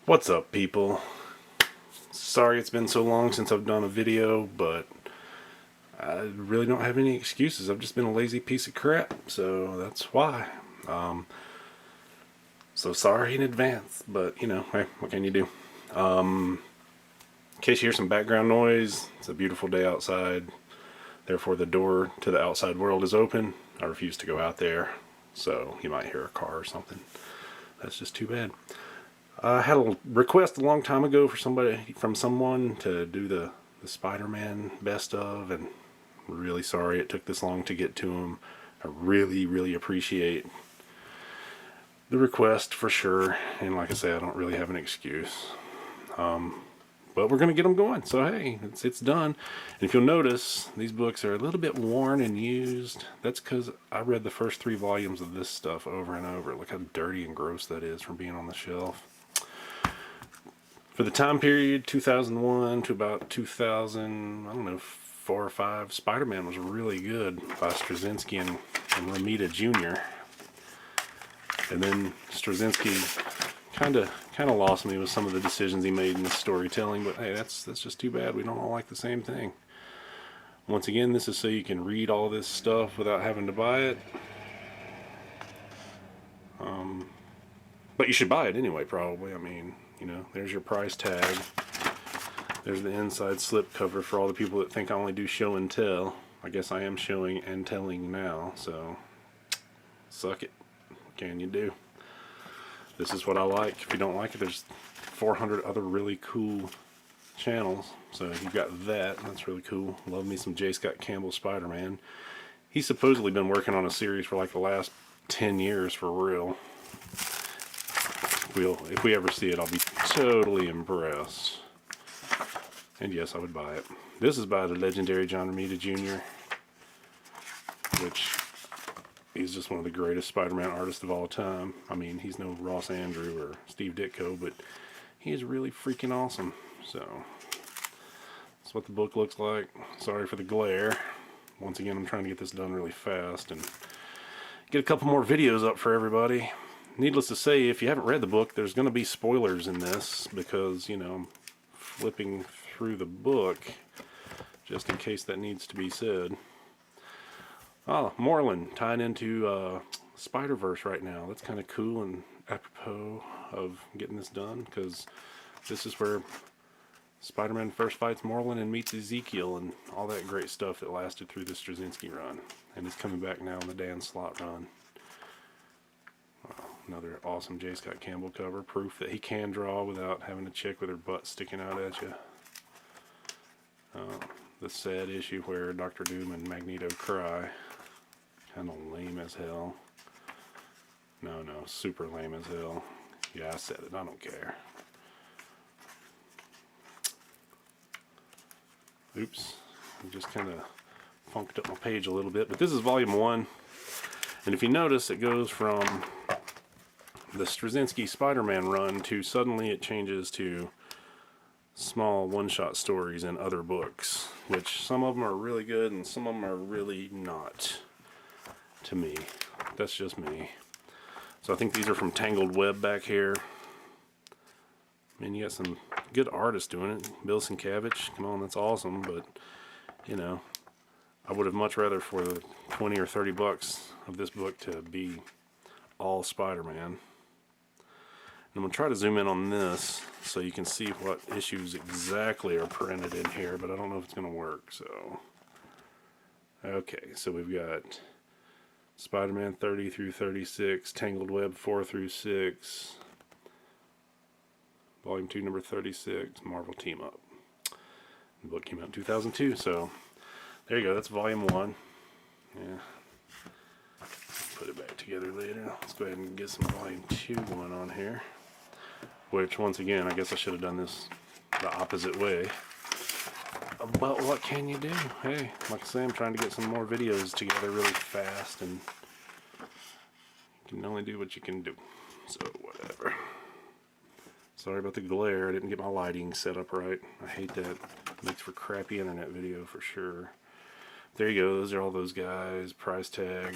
What's up, people? Sorry it's been so long since I've done a video, but I really don't have any excuses. I've just been a lazy piece of crap, so that's why. So sorry in advance, but you know, hey, what can you do? In case you hear some background noise, it's a beautiful day outside. Therefore, the door to the outside world is open. I refuse to go out there, so you might hear a car or something. That's just too bad. I had a request a long time ago from someone to do the Spider-Man best of, and I'm really sorry it took this long to get to them. I really appreciate the request for sure, and like I say, I don't really have an excuse. But we're gonna get them going. So hey, it's done. And if you'll notice, these books are a little bit worn and used. That's because I read the first 3 volumes of this stuff over and over. Look how dirty and gross that is from being on the shelf. For the time period 2001 to about 2000, I don't know, 4 or 5, Spider-Man was really good by Straczynski and Romita Jr. And then Straczynski kind of lost me with some of the decisions he made in the storytelling, but hey, that's just too bad. We don't all like the same thing. Once again, this is so you can read all this stuff without having to buy it. But you should buy it anyway, probably. I mean, you know, there's your price tag. There's the inside slip cover for all the people that think I only do show and tell. I guess I am showing and telling now, so suck it. What can you do? This is what I like. If you don't like it, there's 400 other really cool channels. So you've got that. That's really cool. Love me some J. Scott Campbell Spider-Man. He's supposedly been working on a series for like the last 10 years for real. If we ever see it, I'll be totally impressed. And yes, I would buy it. This is by the legendary John Romita Jr., which he's just one of the greatest Spider-Man artists of all time. I mean, he's no Ross Andrew or Steve Ditko, but he is really freaking awesome. So that's what the book looks like. Sorry for the glare. Once again, I'm trying to get this done really fast and get a couple more videos up for everybody. Needless to say, if you haven't read the book, there's going to be spoilers in this because, you know, I'm flipping through the book just in case that needs to be said. Oh, Moreland tying into Spider-Verse right now. That's kind of cool and apropos of getting this done because this is where Spider-Man first fights Moreland and meets Ezekiel and all that great stuff that lasted through the Straczynski run. And he's coming back now in the Dan Slott run. Another awesome J. Scott Campbell cover. Proof that he can draw without having a chick with her butt sticking out at you. The sad issue where Dr. Doom and Magneto cry. Kind of lame as hell. No, super lame as hell. Yeah, I said it. I don't care. Oops. I just kind of funked up my page a little bit. But this is volume 1. And if you notice, it goes from the Straczynski Spider-Man run to suddenly it changes to small one-shot stories in other books, which some of them are really good and some of them are really not, to me. That's just me. So I think these are from Tangled Web back here. I mean, you got some good artists doing it. Bill Sienkiewicz, come on, that's awesome, but you know, I would have much rather for the 20 or 30 bucks of this book to be all Spider-Man. I'm going to try to zoom in on this so you can see what issues exactly are printed in here, but I don't know if it's going to work. So, okay, so we've got Spider-Man 30 through 36, Tangled Web 4 through 6, Volume 2, number 36, Marvel Team Up. The book came out in 2002, so there you go, that's Volume 1. Yeah. Put it back together later. Let's go ahead and get some Volume 2 going on here. Which, once again, I guess I should have done this the opposite way. But what can you do? Hey, like I say, I'm trying to get some more videos together really fast, and you can only do what you can do. So, whatever. Sorry about the glare. I didn't get my lighting set up right. I hate that. It makes for crappy internet video for sure. There you go. Those are all those guys. Price tag.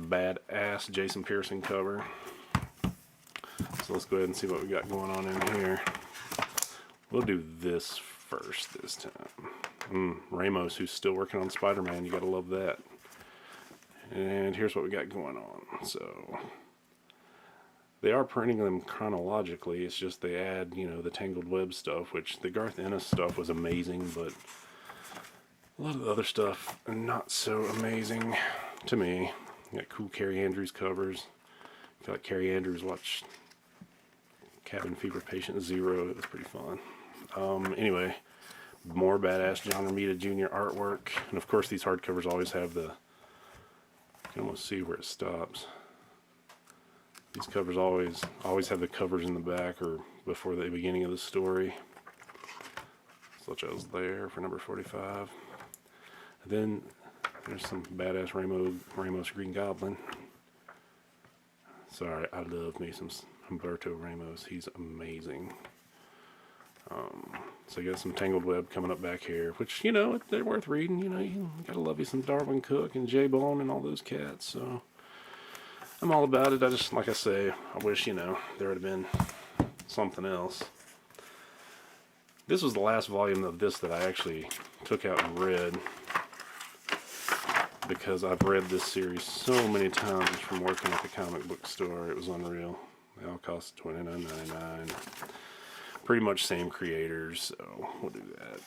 Badass Jason Pearson cover. So let's go ahead and see what we got going on in here. We'll do this first this time. Ramos, who's still working on Spider-Man, you gotta love that. And here's what we got going on. So they are printing them chronologically. It's just they add, you know, the Tangled Web stuff, which the Garth Ennis stuff was amazing, but a lot of the other stuff not so amazing to me. You got cool Carrie Andrews covers. I feel like Carrie Andrews watched Cabin Fever Patient Zero. It was pretty fun. Anyway, more badass John Romita Jr. artwork. And of course these hardcovers always have the, you can almost see where it stops. These covers always have the covers in the back or before the beginning of the story. Such as there for number 45. And then there's some badass Ramos Green Goblin. Sorry, I love me some Humberto Ramos. He's amazing. So you got some Tangled Web coming up back here, which, you know, they're worth reading. You know, you gotta love you some Darwin Cook and J Bone and all those cats. So I'm all about it. I just, like I say, I wish, you know, there would have been something else. This was the last volume of this that I actually took out and read, because I've read this series so many times from working at the comic book store. It was unreal. They all cost $29.99. Pretty much same creators, so we'll do that.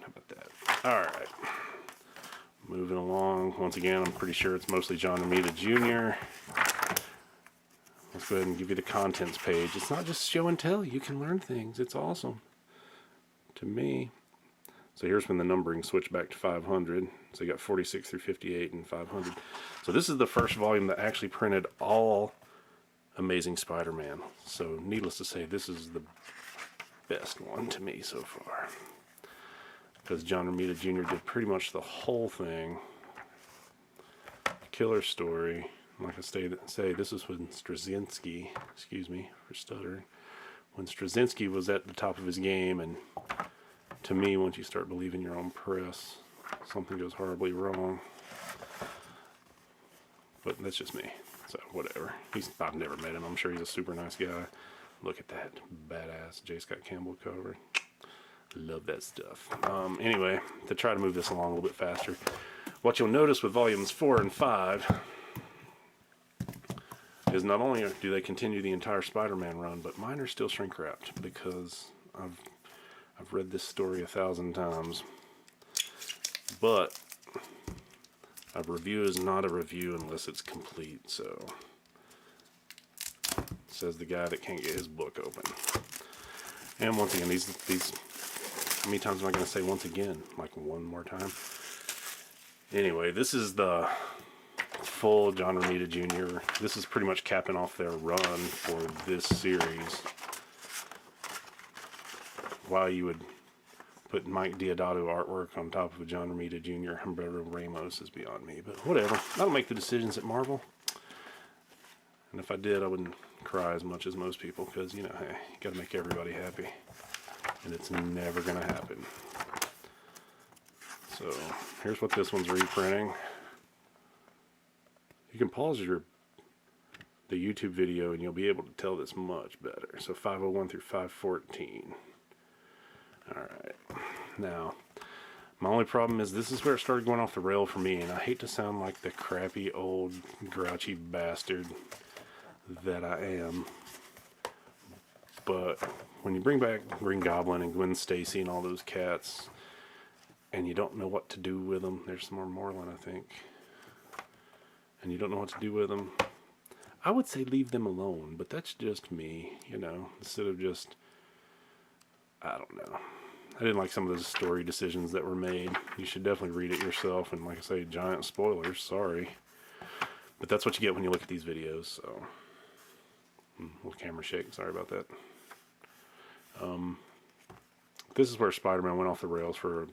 How about that? Alright. Moving along. Once again, I'm pretty sure it's mostly John Romita Jr. Let's go ahead and give you the contents page. It's not just show and tell. You can learn things. It's awesome. To me. So here's when the numbering switched back to 500. So you got 46 through 58 and 500. So this is the first volume that actually printed all Amazing Spider-Man. So needless to say, this is the best one to me so far. Because John Romita Jr. did pretty much the whole thing. Killer story. Like I say, this is when Straczynski, excuse me for stuttering, when Straczynski was at the top of his game, and to me, once you start believing your own press, something goes horribly wrong. But that's just me, so whatever. I've never met him. I'm sure he's a super nice guy. Look at that badass J. Scott Campbell cover. Love that stuff. Anyway, to try to move this along a little bit faster, what you'll notice with volumes 4 and 5 is not only do they continue the entire Spider-Man run, but mine are still shrink wrapped, because I've read this story 1,000 times. But a review is not a review unless it's complete, so says the guy that can't get his book open. And once again, these how many times am I going to say once again? Like one more time? Anyway, this is the full John Romita Jr. This is pretty much capping off their run for this series. Why you would put Mike Deodato artwork on top of a John Romita Jr. Humberto Ramos is beyond me, but whatever. I don't make the decisions at Marvel. And if I did, I wouldn't cry as much as most people, because, you know, hey, you gotta make everybody happy. And it's never gonna happen. So, here's what this one's reprinting. You can pause the YouTube video and you'll be able to tell this much better. So 501 through 514. Alright. Now, my only problem is this is where it started going off the rail for me, and I hate to sound like the crappy old grouchy bastard that I am, but when you bring back Green Goblin and Gwen Stacy and all those cats, and you don't know what to do with them, there's some more Moreland, I think, and you don't know what to do with them, I would say leave them alone, but that's just me, you know, instead of just, I don't know. I didn't like some of the story decisions that were made. You should definitely read it yourself, and like I say, giant spoilers, sorry. But that's what you get when you look at these videos, so. Little camera shake, sorry about that. This is where Spider-Man went off the rails for,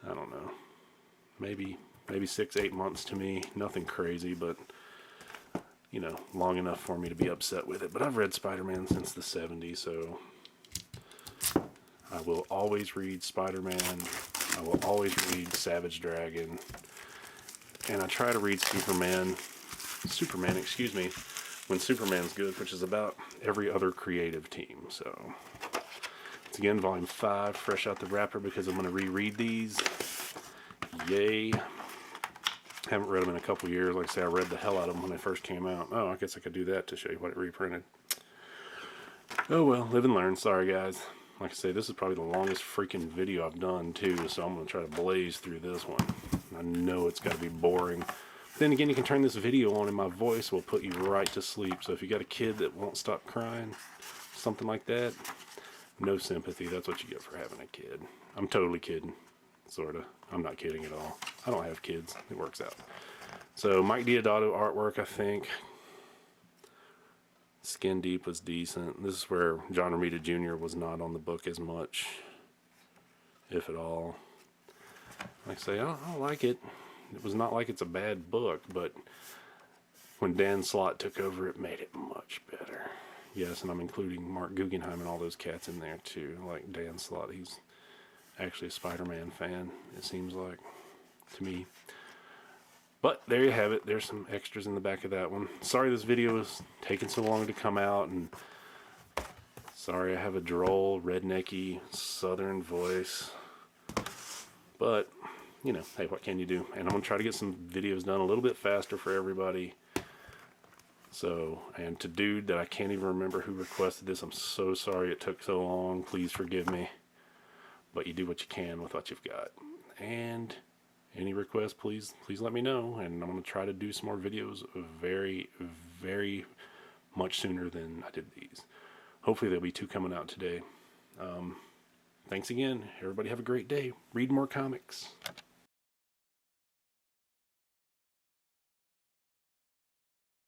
I don't know, maybe 6-8 months to me. Nothing crazy, but, you know, long enough for me to be upset with it. But I've read Spider-Man since the 70s, so I will always read Spider-Man. I will always read Savage Dragon. And I try to read Superman, excuse me, when Superman's good, which is about every other creative team. So, it's again volume 5, fresh out the wrapper because I'm going to reread these. Yay. Haven't read them in a couple years. Like I say, I read the hell out of them when they first came out. Oh, I guess I could do that to show you what it reprinted. Oh well, live and learn. Sorry guys. Like I say, this is probably the longest freaking video I've done too, so I'm going to try to blaze through this one. I know it's got to be boring. But then again, you can turn this video on and my voice will put you right to sleep. So if you got a kid that won't stop crying, something like that, no sympathy. That's what you get for having a kid. I'm totally kidding. Sorta. I'm not kidding at all. I don't have kids. It works out. So Mike Deodato artwork, I think. Skin Deep was decent. This is where John Romita Jr. was not on the book as much, if at all. Like I say, I don't like it. It was not like it's a bad book, but when Dan Slott took over, it made it much better. Yes, and I'm including Mark Guggenheim and all those cats in there too. Like Dan Slott, he's actually a Spider-Man fan, it seems like, to me. But there you have it. There's some extras in the back of that one. Sorry this video is taking so long to come out, and sorry I have a droll, rednecky, southern voice. But, you know, hey, what can you do? And I'm going to try to get some videos done a little bit faster for everybody. So, and to dude that I can't even remember who requested this, I'm so sorry it took so long. Please forgive me. But you do what you can with what you've got. And any requests, please let me know, and I'm going to try to do some more videos very, very much sooner than I did these. Hopefully there'll be 2 coming out today. Thanks again. Everybody have a great day. Read more comics.